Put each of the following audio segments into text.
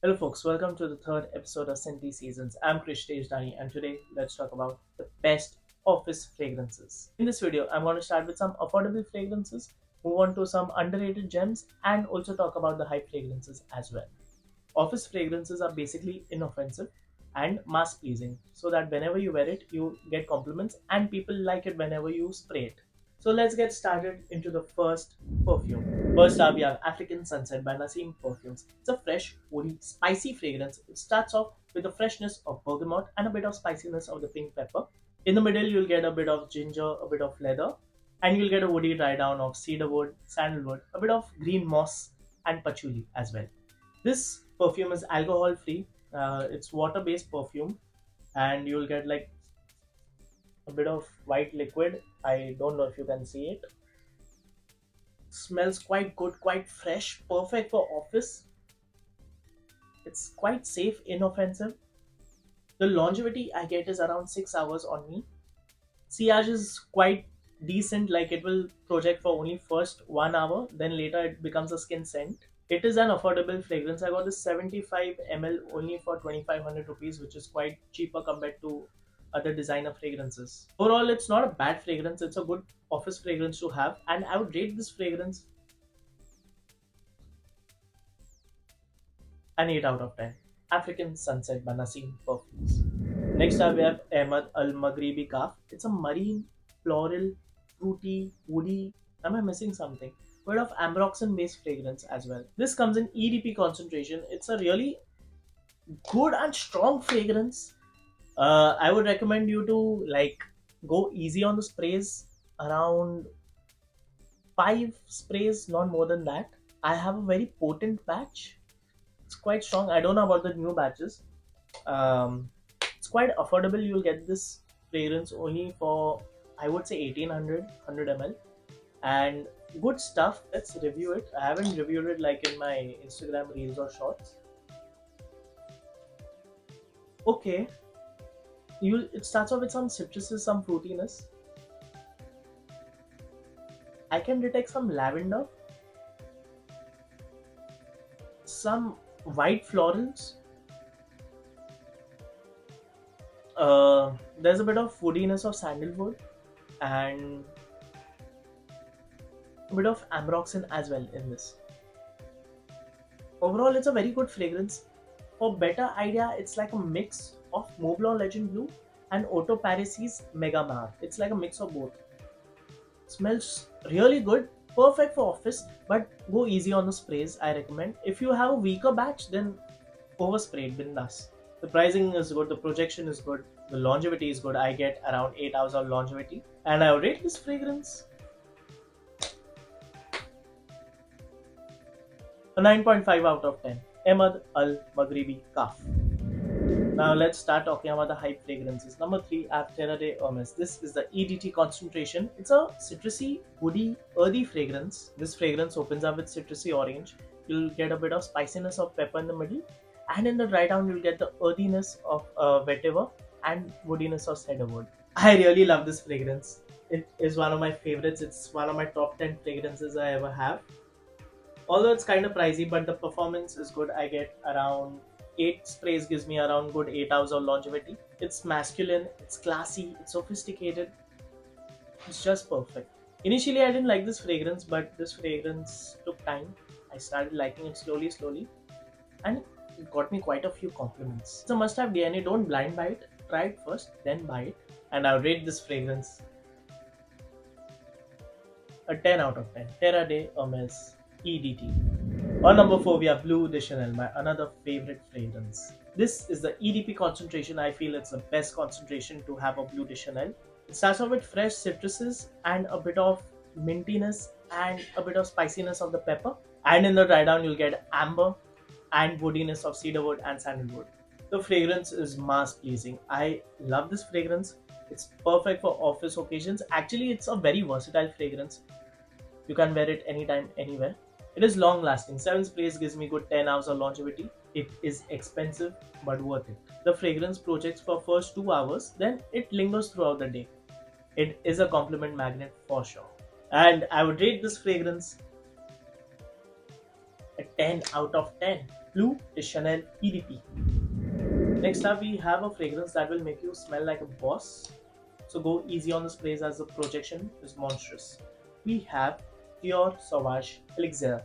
Hello folks, welcome to the third episode of Scenty Seasons. I'm Krish Dani and today let's talk about the best office fragrances. In this video, I'm going to start with some affordable fragrances, move on to some underrated gems and also talk about the hype fragrances as well. Office fragrances are basically inoffensive and mass pleasing so that whenever you wear it, you get compliments and people like it whenever you spray it. So let's get started into the first perfume. First up, we have African Sunset by Naseem Perfumes. It's a fresh, woody, spicy fragrance. It starts off with the freshness of bergamot and a bit of spiciness of the pink pepper. In the middle, you'll get a bit of ginger, a bit of leather, and you'll get a woody dry down of cedarwood, sandalwood, a bit of green moss, and patchouli as well. This perfume is alcohol free. It's water based perfume, and you'll get like a bit of white liquid. I don't know if you can see it. Smells quite good, quite fresh, perfect for office. It's quite safe, inoffensive. The longevity I get is around 6 hours on me. Sillage is quite decent, like it will project for only first 1 hour, then later it becomes a skin scent. It is an affordable fragrance. I got this 75 ml only for 2500 rupees, which is quite cheaper compared to other designer fragrances. Overall, it's not a bad fragrance, it's a good office fragrance to have, and I would rate this fragrance an 8 out of 10. African Sunset by Naseem Perfumes. Next up, we have Ahmed Al Magribi Kaaf. It's a marine, floral, fruity, woody. Am I missing something? Bit of ambroxan based fragrance as well. This comes in EDP concentration. It's a really good and strong fragrance. I would recommend you to go easy on the sprays, around 5 sprays, not more than that. I have a very potent batch. It's quite strong. I don't know about the new batches. It's quite affordable. You'll get this fragrance only for, I would say, 1800 100 ml, and good stuff. Let's review it. I haven't reviewed it like in my Instagram reels or shorts. Okay, you it starts off with some citruses, some fruitiness. I can detect some lavender, some white florals. There's a bit of woodiness of sandalwood and a bit of ambroxan as well in this. Overall, it's a very good fragrance. For better idea, it's like a mix of Montblanc Legend Blue and Otto Paris's Mega Mar. It's like a mix of both. Smells really good, perfect for office, but go easy on the sprays. I recommend. If you have a weaker batch, then overspray it, bindas. The pricing is good, the projection is good, the longevity is good. I get around 8 hours of longevity, and I rate this fragrance a 9.5 out of 10. Ahmed Al Maghribi Kaaf. Now let's start talking about the hype fragrances. Number 3, I have Terre D'Hermes. This is the EDT concentration. It's a citrusy, woody, earthy fragrance. This fragrance opens up with citrusy orange. You'll get a bit of spiciness of pepper in the middle, and in the dry down you'll get the earthiness of vetiver and woodiness of cedarwood. I really love this fragrance. It is one of my favorites. It's one of my top 10 fragrances I ever have. Although it's kind of pricey, but the performance is good. I get around 8 sprays, gives me around good 8 hours of longevity. It's masculine, it's classy, it's sophisticated. It's just perfect. Initially, I didn't like this fragrance, but this fragrance took time. I started liking it slowly, slowly, and it got me quite a few compliments. It's a must-have DNA. Don't blind buy it. Try it first, then buy it. And I would rate this fragrance a 10 out of 10. Terre D'Hermes EDT. On number 4, we have Bleu De Chanel, my another favorite fragrance. This is the EDP concentration. I feel it's the best concentration to have a Bleu De Chanel. It starts off with fresh citruses and a bit of mintiness and a bit of spiciness of the pepper. And in the dry down, you'll get amber and woodiness of cedarwood and sandalwood. The fragrance is mass pleasing. I love this fragrance. It's perfect for office occasions. Actually, it's a very versatile fragrance. You can wear it anytime, anywhere. It is long lasting. 7 sprays gives me good 10 hours of longevity. It is expensive but worth it. The fragrance projects for first 2 hours, then it lingers throughout the day. It is a compliment magnet for sure. And I would rate this fragrance a 10 out of 10. Bleu De Chanel EDP. Next up, we have a fragrance that will make you smell like a boss. So go easy on the sprays as the projection is monstrous. We have Dior Sauvage Elixir.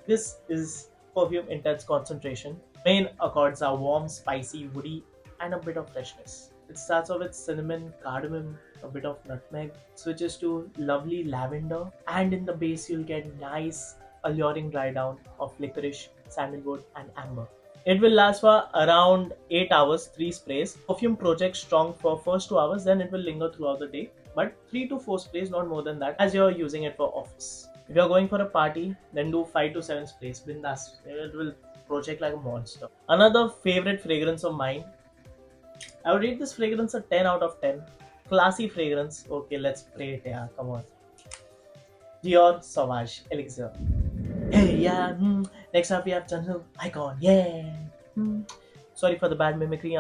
This is perfume intense concentration. Main accords are warm, spicy, woody, and a bit of freshness. It starts off with cinnamon, cardamom, a bit of nutmeg, switches to lovely lavender, and in the base you'll get nice, alluring dry down of licorice, sandalwood, and amber. It will last for around 8 hours, 3 sprays. Perfume projects strong for first 2 hours, then it will linger throughout the day. But 3 to 4 sprays, not more than that, as you're using it for office. If you're going for a party, then do 5 to 7 sprays. Bindas. It will project like a monster. Another favorite fragrance of mine. I would rate this fragrance a 10 out of 10. Classy fragrance. Okay, let's spray it. Yeah, come on. Dior Sauvage Elixir. Hey, yeah. Next up, we have Dunhill Icon. Yeah. Sorry for the bad mimicry.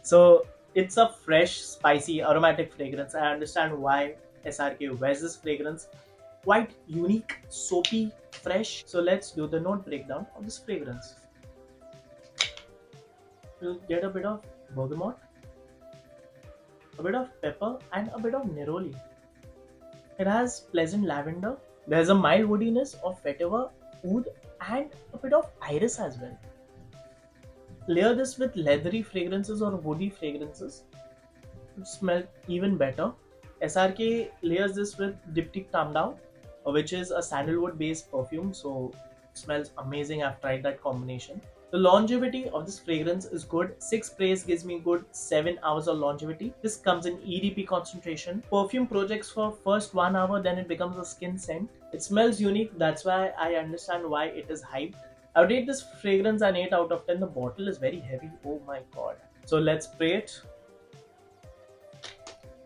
So, it's a fresh, spicy, aromatic fragrance. I understand why SRK wears this fragrance. Quite unique, soapy, fresh. So, let's do the note breakdown of this fragrance. You'll get a bit of bergamot, a bit of pepper, and a bit of neroli. It has pleasant lavender. There's a mild woodiness of vetiver, oud, and a bit of iris as well. Layer this with leathery fragrances or woody fragrances to smell even better. SRK layers this with Diptyque Tamdao, which is a sandalwood based perfume, so it smells amazing. I've tried that combination. The longevity of this fragrance is good. 6 sprays gives me good 7 hours of longevity. This comes in EDP concentration. Perfume projects for first 1 hour, then it becomes a skin scent. It smells unique, that's why I understand why it is hyped. I would rate this fragrance an 8 out of 10. The bottle is very heavy. Oh my god. So let's spray it.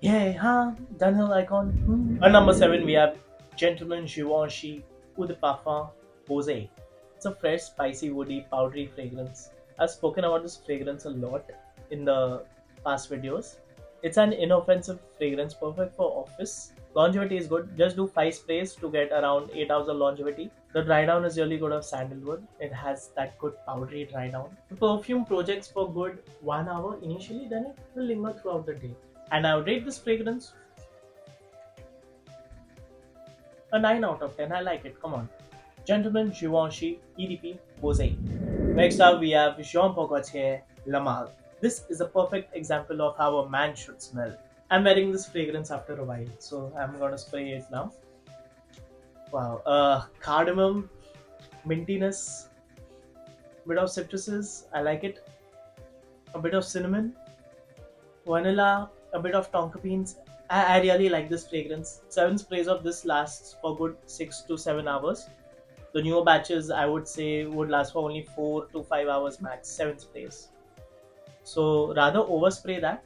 Yeah, Dunhill Icon. At number 7, we have Gentleman Givenchy Eau de Parfum Boisée. It's a fresh, spicy, woody, powdery fragrance. I've spoken about this fragrance a lot in the past videos. It's an inoffensive fragrance, perfect for office. Longevity is good. Just do 5 sprays to get around 8 hours of longevity. The dry down is really good of sandalwood. It has that good powdery dry down. The perfume projects for good 1 hour initially, then it will linger throughout the day. And I would rate this fragrance a 9 out of 10. I like it. Come on. Gentleman Givenchy EDP Boisée. Next up, we have Jean-Paul Gaultier Le Male. This is a perfect example of how a man should smell. I'm wearing this fragrance after a while, so I'm gonna spray it now. Wow, cardamom, mintiness, bit of citruses. I like it. A bit of cinnamon, vanilla, a bit of tonka beans. I really like this fragrance. 7 sprays of this lasts for good 6 to 7 hours. The newer batches, I would say, would last for only 4 to 5 hours max, 7 sprays. So rather overspray that.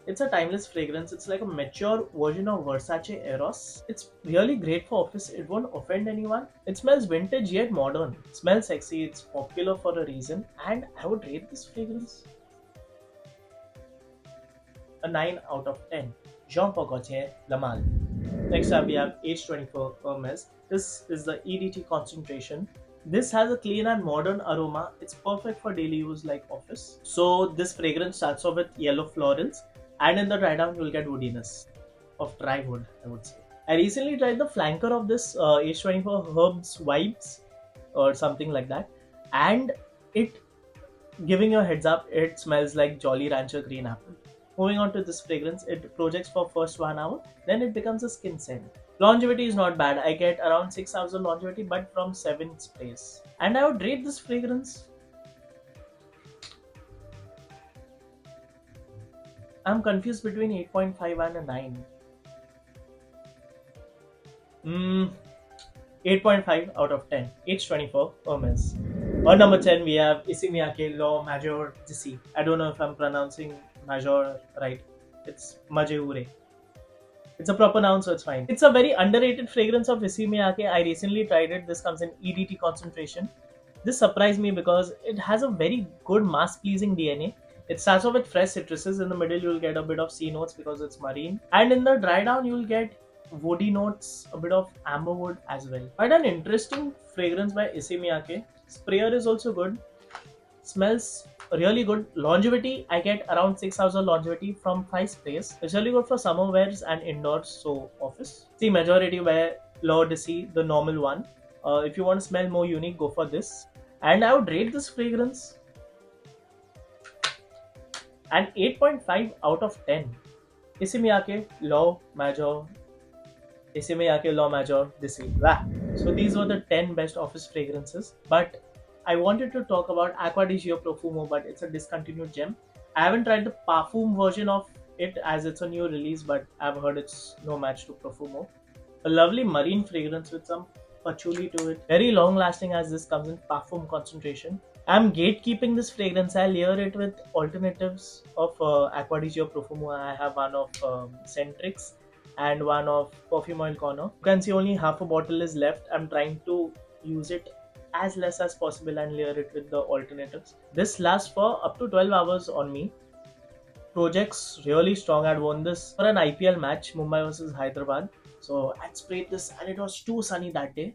It's a timeless fragrance. It's like a mature version of Versace Eros. It's really great for office. It won't offend anyone. It smells vintage yet modern. It smells sexy. It's popular for a reason. And I would rate this fragrance a 9 out of 10. Jean-Paul Gaultier Le Male. Next up, we have H24 Hermes. This is the EDT concentration. This has a clean and modern aroma. It's perfect for daily use like office. So this fragrance starts off with yellow florals, and in the dry down you'll get woodiness of dry wood, I would say. I recently tried the flanker of this H24 Herbs Vibes or something like that, and it, giving you a heads up, it smells like Jolly Rancher green apple. Moving on to this fragrance, it projects for first 1 hour, then it becomes a skin scent. Longevity is not bad. I get around 6 hours of longevity, but from 7 sprays. And I would rate this fragrance. I'm confused between 8.5 and a 9. 8.5 out of 10. H24 Hermes. On number 10, we have Issey Miyake Majeure. I don't know if I'm pronouncing Majeure right. It's Majeure. It's a proper noun, so it's fine. It's a very underrated fragrance of Issey Miyake. I recently tried it. This comes in EDT concentration. This surprised me because it has a very good mass-pleasing DNA. It starts off with fresh citruses. In the middle, you'll get a bit of sea notes because it's marine. And in the dry down, you'll get woody notes, a bit of amber wood as well. Quite an interesting fragrance by Issey Miyake. Sprayer is also good. Smells really good. Longevity, I get around 6 hours of longevity from 5 sprays. It's really good for summer wears and indoors, so office. See, majority wear L'Eau d'Issey, the normal one. If you want to smell more unique, go for this. And I would rate this fragrance an 8.5 out of 10. Issey Miyake, L'Eau, Majeure, Issey Miyake, L'Eau, Majeure, Issey. Wow. So these were the 10 best office fragrances. But I wanted to talk about Acqua di Gio Profumo, but it's a discontinued gem. I haven't tried the parfum version of it as it's a new release, but I've heard it's no match to Profumo. A lovely marine fragrance with some patchouli to it. Very long lasting as this comes in parfum concentration. I'm gatekeeping this fragrance. I'll layer it with alternatives of Acqua di Gio Profumo. I have one of Centrix and one of Perfume Oil Corner. You can see only half a bottle is left. I'm trying to use it as less as possible and layer it with the alternatives. This lasts for up to 12 hours on me. Project's really strong. I'd won this for an IPL match, Mumbai versus Hyderabad. So I'd sprayed this and it was too sunny that day.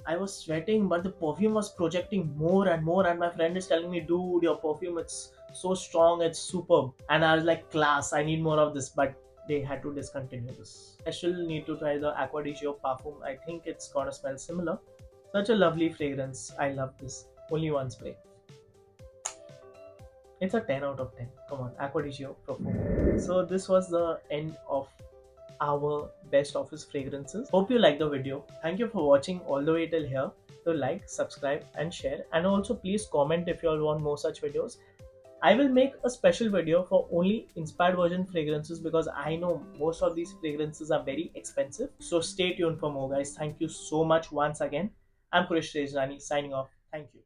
I was sweating, but the perfume was projecting more and more. And my friend is telling me, dude, your perfume, it's so strong, it's superb. And I was like, class, I need more of this. But they had to discontinue this. I still need to try the Acqua di Gio parfum. I think it's gonna smell similar. Such a lovely fragrance. I love this. Only one spray. It's a 10 out of 10. Come on, Acqua di Gio Profumo. So this was the end of our best office fragrances. Hope you liked the video. Thank you for watching all the way till here. So like, subscribe and share, and also please comment if you all want more such videos. I will make a special video for only inspired version fragrances because I know most of these fragrances are very expensive. So stay tuned for more, guys. Thank you so much once again. I'm Krish Rejani signing off. Thank you.